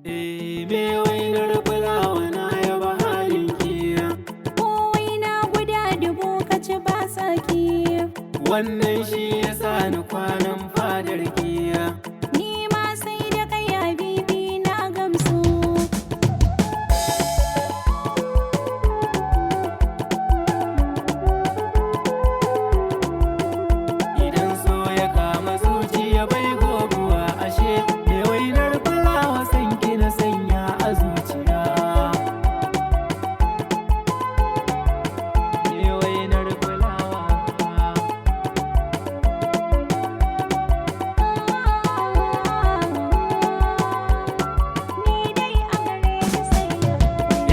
Me wainar fulawa na yaba halinki. Ko waina guda dubu ka ci ba saki. Wannan shi ya sa ni kwanan fadarki. Ni ma sai da kai habibi na gamsu. Idan so ya kama zuciya bai goguwa ashe me wainar fulawa sanki na sanya a zuciya. Me wainar fulawa. Ni dai a gare ki sai da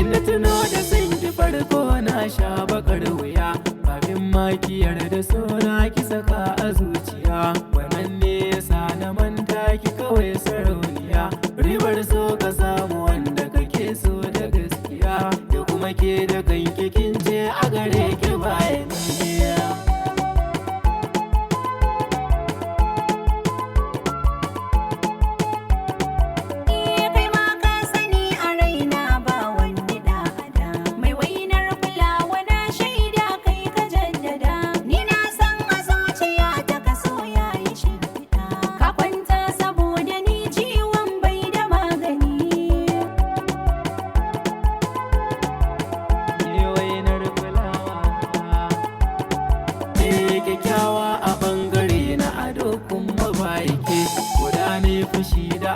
Inda tuno da sanki farko na sha bakar wuya, kafin ma ki yarda so na ki saka a zuciya. Wannan ne yasa na manta ki kawai sarauniya. Ribar so ka samu wanda kake so da gaskiya, da kuma ke da kanki kin ce a gare ki bayan niyya. kai ma ka sani a raina ba wani ɗa'ada. Mai wainar fulawa na shaida kai ka jaddada. Ni na san a zuciya ta kaso ya yi shimfiɗa. Ka kwanta saboda ni ciwon bai da magani. Me wainar fulawa. Kyakkyawa a ɓangare na ado kuma ba yake guda ne fushi da